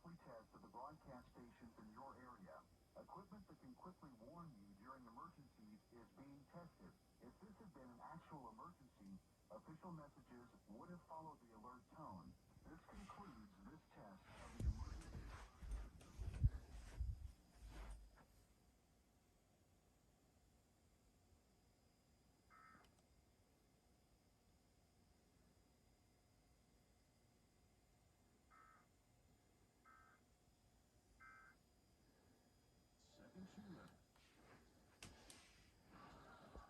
free test of the broadcast stations in your area. Equipment that can quickly warn you during emergencies is being tested. If this had been an actual emergency, official messages would have followed the alert tone. This concludes this test of the emergency. Second shooter.